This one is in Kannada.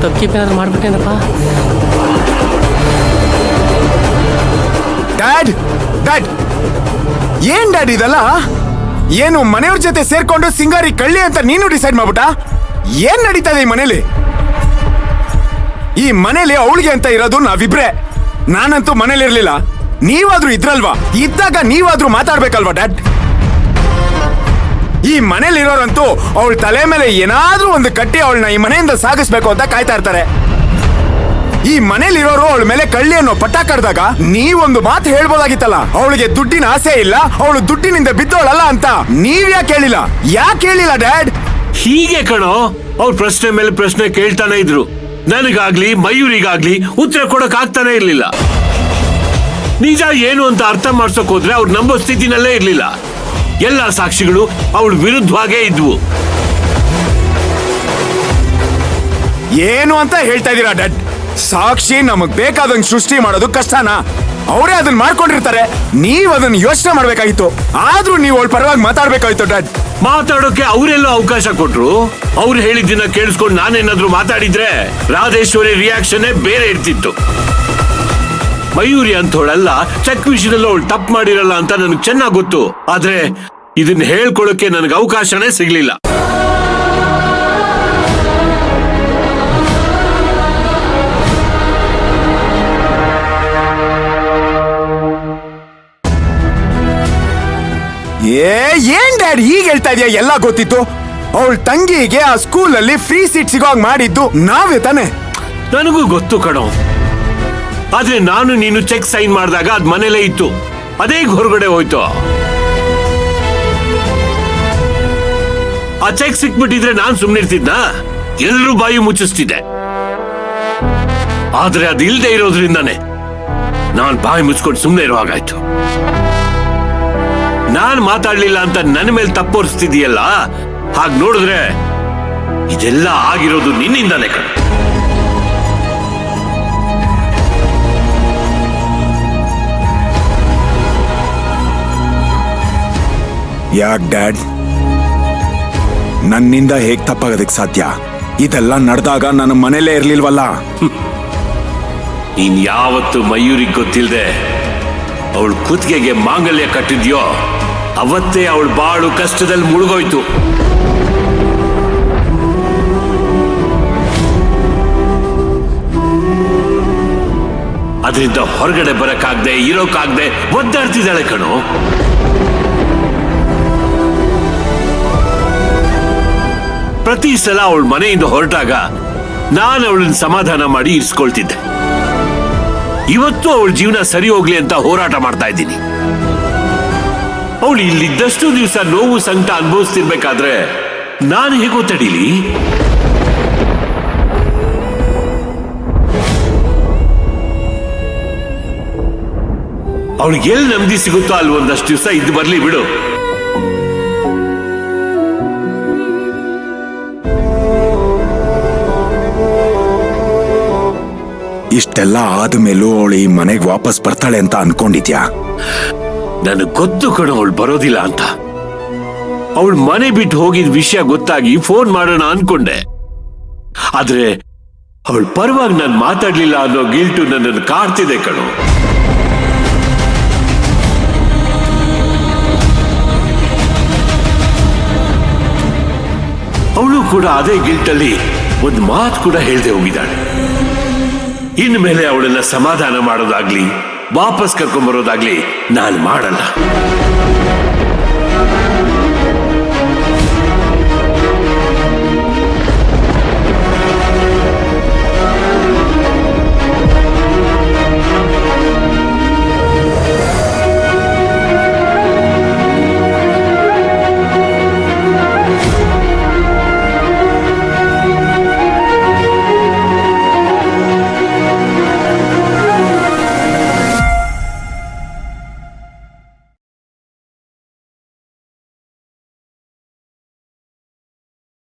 ತಪ್ಪಿಪೇನಾದ್ರು ಮಾಡ್ಬಿಟ್ಟೇನಪ್ಪ. ಡ್ಯಾಡ್ ಡ್ಯಾಡ್ ಏನ್ ಡ್ಯಾಡ್ ಇದಲ್ಲ? ಏನು ಮನೆಯವ್ರ ಜೊತೆ ಸೇರ್ಕೊಂಡು ಸಿಂಗಾರಿ ಕಳ್ಳಿ ಅಂತ ನೀನು ಡಿಸೈಡ್ ಮಾಡ್ಬಿಟ್ಟ? ಏನ್ ನಡೀತಾ ಇದೆ ಈ ಮನೇಲಿ? ಈ ಮನೇಲಿ ಅವಳಿಗೆ ಅಂತ ಇರೋದು ನಾವಿಬ್ರೆ. ನಾನಂತೂ ಮನೇಲಿ ಇರ್ಲಿಲ್ಲ, ನೀವಾದ್ರೂ ಇದ್ರಲ್ವಾ? ಇದ್ದಾಗ ನೀವಾದ್ರೂ ಮಾತಾಡ್ಬೇಕಲ್ವಾ ಡ್ಯಾಡ್? ಈ ಮನೇಲಿ ಇರೋರಂತೂ ಅವಳ ತಲೆ ಮೇಲೆ ಏನಾದ್ರೂ ಒಂದು ಕಟ್ಟಿ ಅವಳನ್ನ ಈ ಮನೆಯಿಂದ ಸಾಗಿಸ್ಬೇಕು ಅಂತ ಕಾಯ್ತಾ ಇರ್ತಾರೆ. ಈ ಮನೇಲಿ ಇರೋರು ಅವಳ ಮೇಲೆ ಕಳ್ಳಿ ಅನ್ನೋ ಪಟ್ಟ ಕಡ್ದಾಗ ನೀವೊಂದು ಮಾತು ಹೇಳ್ಬೋದಾಗಿತ್ತಲ್ಲ, ಅವಳಿಗೆ ದುಡ್ಡಿನ ಆಸೆ ಇಲ್ಲ, ಅವಳು ದುಡ್ಡಿನಿಂದ ಬಿದ್ದವಳಲ್ಲ ಅಂತ. ನೀವ್ ಯಾಕೆ ಹೇಳಿಲ್ಲ? ಯಾಕೆ ಹೇಳಿಲ್ಲ ಡ್ಯಾಡ್? ಹೀಗೆ ಕಣೋ, ಅವ್ರ ಪ್ರಶ್ನೆ ಮೇಲೆ ಪ್ರಶ್ನೆ ಕೇಳ್ತಾನೆ ಇದ್ರು. ನನಗಾಗ್ಲಿ ಮಯೂರಿಗಾಗ್ಲಿ ಉತ್ತರ ಕೊಡಕ್ ಆಗ್ತಾನೆ ಇರ್ಲಿಲ್ಲ. ನಿಜ ಏನು ಅಂತ ಅರ್ಥ ಮಾಡ್ಸಕ್ ಹೋದ್ರೆ ಅವ್ರು ನಂಬೋ ಸ್ಥಿತಿನಲ್ಲೇ ಇರ್ಲಿಲ್ಲ. ಎಲ್ಲ ಸಾಕ್ಷಿಗಳು ಅವಳ ವಿರುದ್ಧವಾಗೇ ಇದ್ವು. ಏನು ಅಂತ ಹೇಳ್ತಾ ಇದೀರಾ ಡ್ಯಾಡ್? ಸಾಕ್ಷಿ ನಮಗ್ ಬೇಕಾದಂಗ್ ಸೃಷ್ಟಿ ಮಾಡೋದು ಕಷ್ಟನಾ? ಅವರೇ ಅದನ್ನ ಮಾಡ್ಕೊಂಡಿರ್ತಾರೆ. ನೀವ್ ಅದನ್ನ ಯೋಚನೆ ಮಾಡ್ಬೇಕಾಗಿತ್ತು. ಆದ್ರೂ ನೀವು ಅವಳ ಪರವಾಗಿ ಮಾತಾಡ್ಬೇಕಾಗಿತ್ತು ಡ್ಯಾಡ್. ಮಾತಾಡೋಕೆ ಅವರೆಲ್ಲೋ ಅವಕಾಶ ಕೊಟ್ರು. ಅವ್ರು ಹೇಳಿದ್ದನ್ನ ಕೇಳಿಸ್ಕೊಂಡು ನಾನೇನಾದ್ರೂ ಮಾತಾಡಿದ್ರೆ ರಾಧೇಶ್ವರಿ ರಿಯಾಕ್ಷನ್ ಬೇರೆ ಇರ್ತಿತ್ತು. ಮಯೂರಿ ಅಂತೋಳಲ್ಲ, ಚೆಕ್ ವಿಷಯದಲ್ಲೂ ಅವಳು ತಪ್ಪು ಮಾಡಿರಲ್ಲ ಅಂತ ನನಗೆ ಚೆನ್ನಾಗಿ ಗೊತ್ತು. ಆದ್ರೆ ಇದನ್ನ ಹೇಳ್ಕೊಳ್ಳೋಕೆ ನನಗೆ ಅವಕಾಶನೇ ಸಿಗ್ಲಿಲ್ಲ. ಏನ್ ಡ್ಯಾಡ್ ಹೀಗೆ ಹೇಳ್ತಾ ಇದೆಯಾ? ಎಲ್ಲ ಗೊತ್ತಿತ್ತು. ಅವಳ ತಂಗಿಗೆ ಆ ಸ್ಕೂಲಲ್ಲಿ ಫ್ರೀ ಸೀಟ್ ಸಿಗೋ ಮಾಡಿದ್ದು ನಾವೇ ತಾನೆ? ನನಗೂ ಗೊತ್ತು ಕಣೋ. ಆದ್ರೆ ನಾನು ನೀನು ಚೆಕ್ ಸೈನ್ ಮಾಡಿದಾಗ ಅದ್ ಮನೇಲೇ ಇತ್ತು. ಅದೇ ಹೊರಗಡೆ ಹೋಯ್ತು. ಆ ಚೆಕ್ ಸಿಕ್ಬಿಟ್ಟಿದ್ರೆ ನಾನ್ ಸುಮ್ನಿರ್ತಿದ್ನ? ಎಲ್ರೂ ಬಾಯಿ ಮುಚ್ಚಿಸ್ತಿದ್ದೆ. ಆದ್ರೆ ಅದಿಲ್ದೆ ಇರೋದ್ರಿಂದಾನೆ ನಾನ್ ಬಾಯಿ ಮುಚ್ಕೊಂಡು ಸುಮ್ನೆ ಇರುವಾಗಾಯ್ತು. ನಾನ್ ಮಾತಾಡ್ಲಿಲ್ಲ ಅಂತ ನನ್ನ ಮೇಲೆ ತಪ್ಪೋರಿಸ್ತಿದೀಯಲ್ಲ, ಹಾಗ್ ನೋಡಿದ್ರೆ ಇದೆಲ್ಲ ಆಗಿರೋದು ನಿನ್ನಿಂದಾನೆ ಕಣ. ಯಾಕ್ ಡ್ಯಾಡ್? ನನ್ನಿಂದ ಹೇಗ್ ತಪ್ಪಾಗೋದಕ್ಕೆ ಸಾಧ್ಯ? ಇದೆಲ್ಲ ನಡೆದಾಗ ನನ್ನ ಮನೇಲೇ ಇರ್ಲಿಲ್ವಲ್ಲ. ನೀನ್ ಯಾವತ್ತು ಮಯೂರಿಗೆ ಗೊತ್ತಿಲ್ದೆ ಅವಳು ಕುತ್ತಿಗೆಗೆ ಮಾಂಗಲ್ಯ ಕಟ್ಟಿದ್ಯೋ ಅವತ್ತೇ ಅವಳು ಬಾಳು ಕಷ್ಟದಲ್ಲಿ ಮುಳುಗೋಯ್ತು. ಅದರಿಂದ ಹೊರಗಡೆ ಬರಕ್ಕಾಗ್ದೆ ಇರೋಕ್ಕಾಗ್ದೆ ಒದ್ದಾಡ್ತಿದ್ದಾಳೆ ಕಣೋ. ಪ್ರತಿ ಸಲ ಅವಳ ಮನೆಯಿಂದ ಹೊರಟಾಗ ನಾನು ಅವಳನ್ನ ಸಮಾಧಾನ ಮಾಡಿ ಇರಿಸ್ಕೊಳ್ತಿದ್ದೆ. ಇವತ್ತು ಅವಳ ಜೀವನ ಸರಿ ಹೋಗ್ಲಿ ಅಂತ ಹೋರಾಟ ಮಾಡ್ತಾ ಇದ್ದೀನಿ. ಅವಳು ಇಲ್ಲಿದ್ದಷ್ಟು ದಿವಸ ನೋವು ಸಂಕಟ ಅನುಭವಿಸ್ತಿರ್ಬೇಕಾದ್ರೆ ನಾನು ಹೇಗೋ ತಡೀಲಿ? ಅವಳಿಗೆ ಎಲ್ಲಿ ನೆಮ್ಮದಿ ಸಿಗುತ್ತೋ ಅಲ್ಲಿ ಒಂದಷ್ಟು ದಿವಸ ಇದ್ದು ಬರ್ಲಿ ಬಿಡು. ಇಷ್ಟೆಲ್ಲ ಆದ್ಮೇಲೂ ಅವಳು ಈ ಮನೆಗೆ ವಾಪಸ್ ಬರ್ತಾಳೆ ಅಂತ ಅನ್ಕೊಂಡಿದ್ಯಾ? ನನಗೆ ಗೊತ್ತು ಕಣ ಅವಳು ಬರೋದಿಲ್ಲ ಅಂತ. ಅವಳು ಮನೆ ಬಿಟ್ಟು ಹೋಗಿದ ವಿಷಯ ಗೊತ್ತಾಗಿ ಫೋನ್ ಮಾಡೋಣ ಅನ್ಕೊಂಡೆ. ಆದ್ರೆ ಅವಳ ಪರವಾಗಿ ನಾನು ಮಾತಾಡ್ಲಿಲ್ಲ ಅನ್ನೋ ಗಿಲ್ಟು ನನ್ನನ್ನು ಕಾಡ್ತಿದೆ ಕಣೋ. ಅವಳು ಕೂಡ ಅದೇ ಗಿಲ್ಟಲ್ಲಿ ಒಂದು ಮಾತು ಕೂಡ ಹೇಳ್ದೆ ಹೋಗಿದ್ದಾಳೆ. ಇನ್ಮೇಲೆ ಅವಳನ್ನ ಸಮಾಧಾನ ಮಾಡೋದಾಗ್ಲಿ ವಾಪಸ್ ಕರ್ಕೊಂಡ್ಬರೋದಾಗ್ಲಿ ನಾನು ಮಾಡಲ್ಲ.